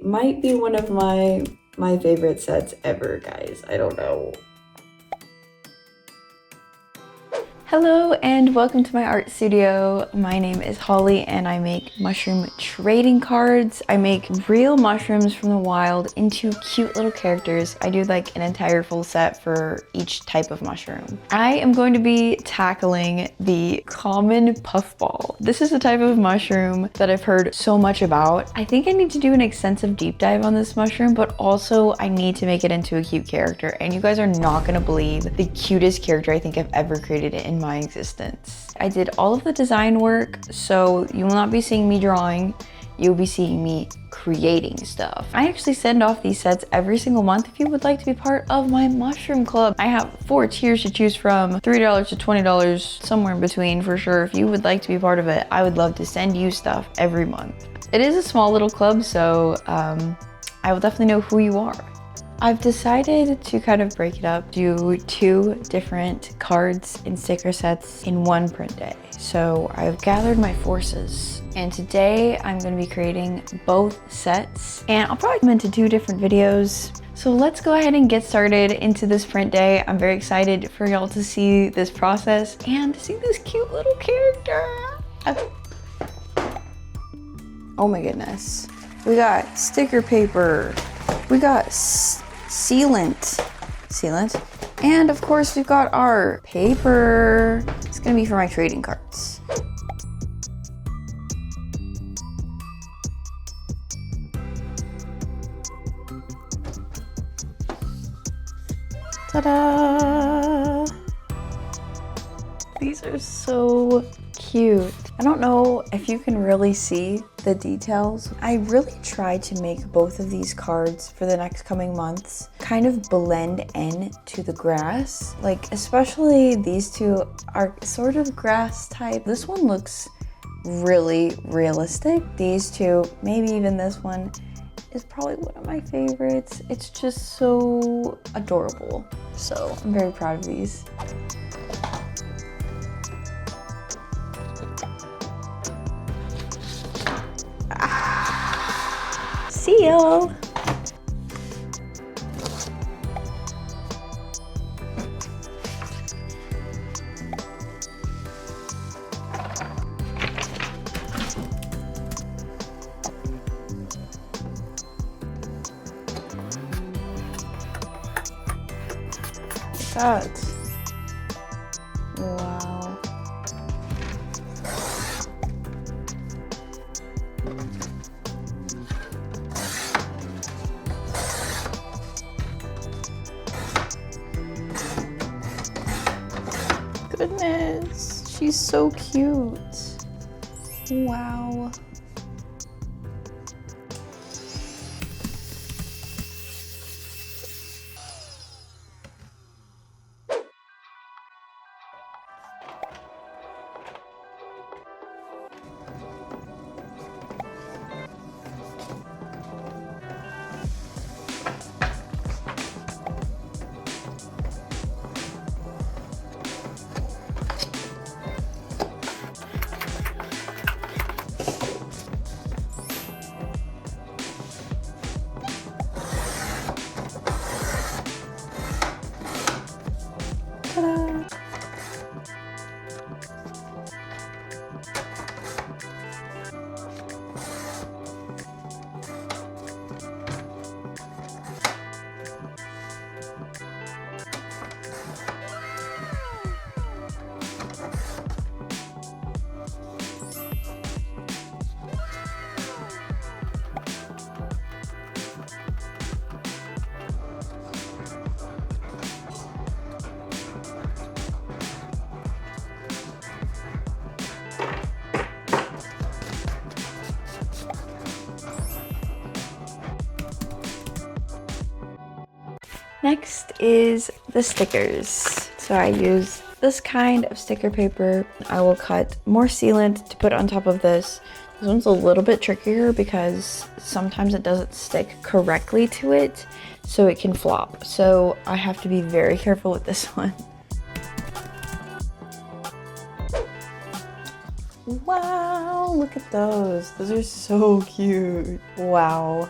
might be one of my favorite sets ever, guys. I don't know. Hello and welcome to my art studio. My name is Holly and I make mushroom trading cards. I make real mushrooms from the wild into cute little characters. I do like an entire full set for each type of mushroom. I am going to be tackling the common puffball. This is a type of mushroom that I've heard so much about. I think I need to do an extensive deep dive on this mushroom, but also I need to make it into a cute character. And you guys are not gonna believe the cutest character I think I've ever created in my existence. I did all of the design work, so you will not be seeing me drawing, you'll be seeing me creating stuff. I actually send off these sets every single month if you would like to be part of my mushroom club. I have 4 tiers to choose from, $3 to $20, somewhere in between for sure. If you would like to be part of it, I would love to send you stuff every month. It is a small little club, so I will definitely know who you are. I've decided to kind of break it up, do 2 different cards and sticker sets in one print day. So I've gathered my forces and today I'm going to be creating both sets and I'll probably come into 2 different videos. So let's go ahead and get started into this print day. I'm very excited for y'all to see this process and to see this cute little character. Okay. Oh my goodness. We got sticker paper. We got sealant, and of course we've got our paper. It's gonna be for my trading cards. Ta-da! These are so cute. I don't know if you can really see the details. I really tried to make both of these cards for the next coming months kind of blend in to the grass. Like especially these 2 are sort of grass type. This one looks really realistic. These 2, maybe even this one, is probably one of my favorites. It's just so adorable. So I'm very proud of these. See y'all. That. Wow. Goodness, she's so cute. Wow. Ta-da! Next is the stickers. So I use this kind of sticker paper. I will cut more sealant to put on top of this. This one's a little bit trickier because sometimes it doesn't stick correctly to it, so it can flop. So I have to be very careful with this one. Wow, look at those. Those are so cute. Wow.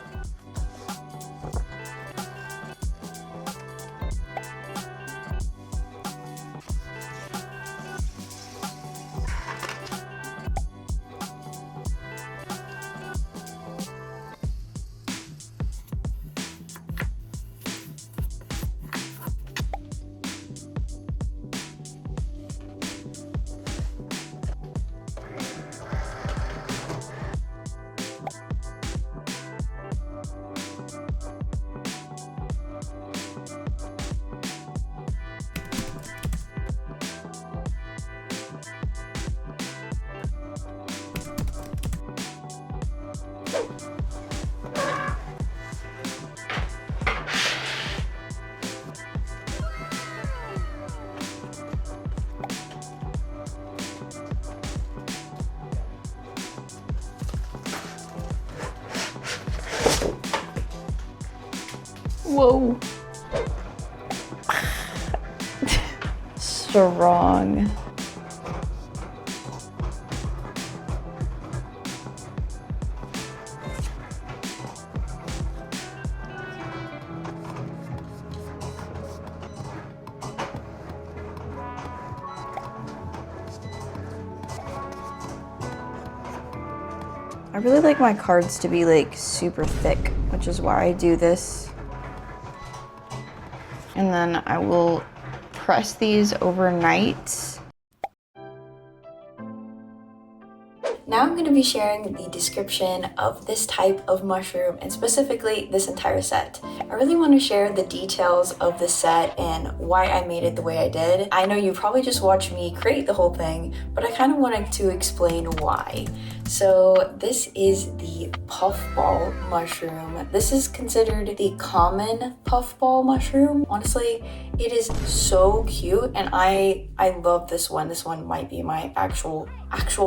Whoa. Strong. I really like my cards to be like super thick, which is why I do this. And then I will press these overnight. Now I'm going to be sharing the description of this type of mushroom and specifically this entire set. I really want to share the details of the set and why I made it the way I did. I know you probably just watched me create the whole thing, but I kind of wanted to explain why. So this is the puffball mushroom. This is considered the common puffball mushroom. Honestly, it is so cute and I love this one. This one might be my actual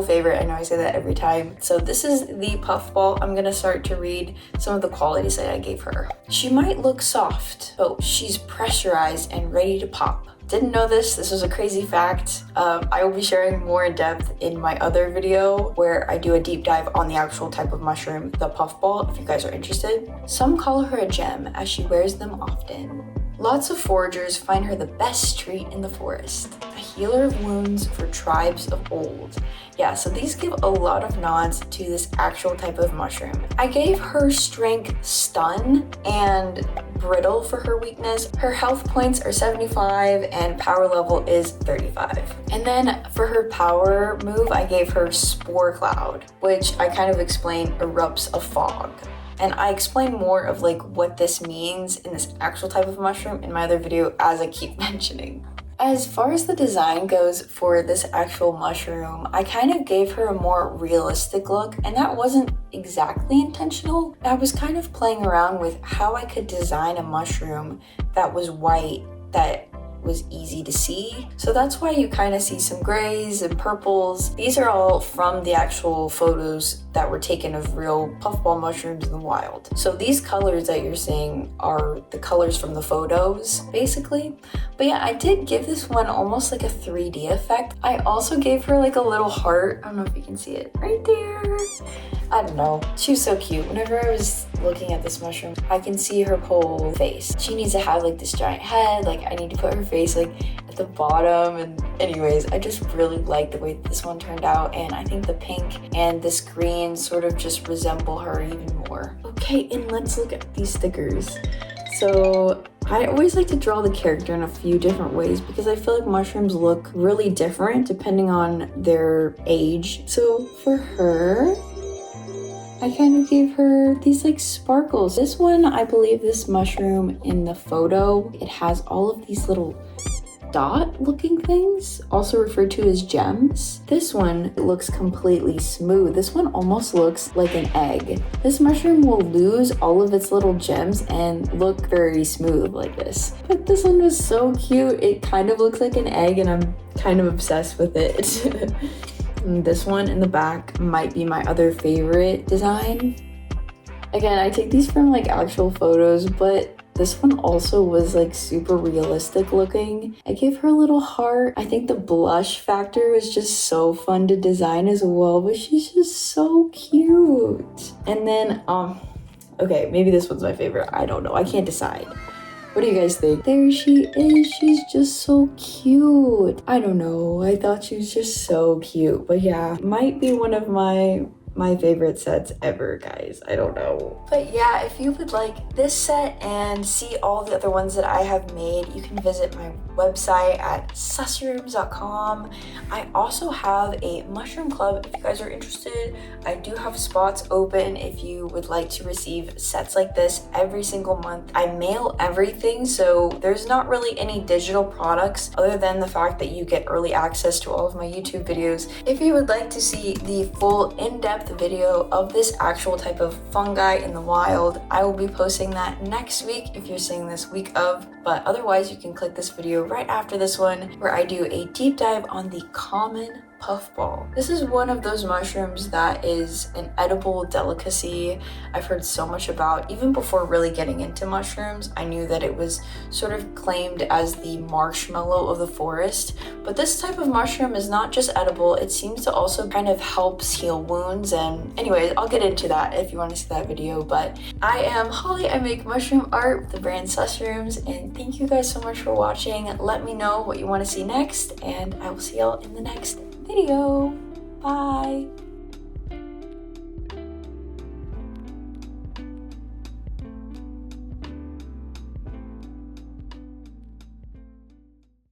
favorite. I know I say that every time. So this is the puffball. I'm gonna start to read some of the qualities that I gave her. She might look soft, but she's pressurized and ready to pop. Didn't know this was a crazy fact. I will be sharing more in depth in my other video where I do a deep dive on the actual type of mushroom, the puffball, if you guys are interested. Some call her a gem as she wears them often. Lots of foragers find her the best treat in the forest. A healer of wounds for tribes of old. Yeah, so these give a lot of nods to this actual type of mushroom. I gave her strength stun and brittle for her weakness. Her health points are 75 and power level is 35. And then for her power move, I gave her spore cloud, which I kind of explained erupts a fog. And I explain more of like what this means in this actual type of mushroom in my other video as I keep mentioning. As far as the design goes for this actual mushroom, I kind of gave her a more realistic look, and that wasn't exactly intentional. I was kind of playing around with how I could design a mushroom that was white, that was easy to see. So that's why you kind of see some grays and purples. These are all from the actual photos that were taken of real puffball mushrooms in the wild. So these colors that you're seeing are the colors from the photos, basically. But yeah, I did give this one almost like a 3D effect. I also gave her like a little heart. I don't know if you can see it right there. I don't know. She was so cute. Whenever I was looking at this mushroom, I can see her whole face. She needs to have like this giant head. Like I need to put her face like at the bottom. And anyways, I just really like the way this one turned out. And I think the pink and this green sort of just resemble her even more. Okay, and let's look at these stickers. So I always like to draw the character in a few different ways because I feel like mushrooms look really different depending on their age. So for her, I kind of gave her these like sparkles. This one, I believe this mushroom in the photo, it has all of these little dot looking things, also referred to as gems. This one looks completely smooth. This one almost looks like an egg. This mushroom will lose all of its little gems and look very smooth like this. But this one was so cute. It kind of looks like an egg and I'm kind of obsessed with it. And this one in the back might be my other favorite design. Again, I take these from like actual photos, but this one also was like super realistic looking. I gave her a little heart. I think the blush factor was just so fun to design as well, but she's just so cute. And then, okay, maybe this one's my favorite. I don't know, I can't decide. What do you guys think? There she is. She's just so cute. I don't know. I thought she was just so cute. But yeah, might be one of my favorite sets ever, guys. I don't know. But yeah, if you would like this set and see all the other ones that I have made, you can visit my website at susrooms.com. I also have a mushroom club if you guys are interested. I do have spots open if you would like to receive sets like this every single month. I mail everything, so there's not really any digital products other than the fact that you get early access to all of my YouTube videos. If you would like to see the full in-depth video of this actual type of fungi in the wild, I will be posting that next week if you're seeing this week of, but otherwise you can click this video right after this one where I do a deep dive on the common puffball. This is one of those mushrooms that is an edible delicacy I've heard so much about. Even before really getting into mushrooms, I knew that it was sort of claimed as the marshmallow of the forest. But this type of mushroom is not just edible, it seems to also kind of helps heal wounds. And anyways, I'll get into that if you want to see that video. But I am Holly, I make mushroom art with the brand Susrooms, and thank you guys so much for watching. Let me know what you want to see next, and I will see y'all in the next video. Bye.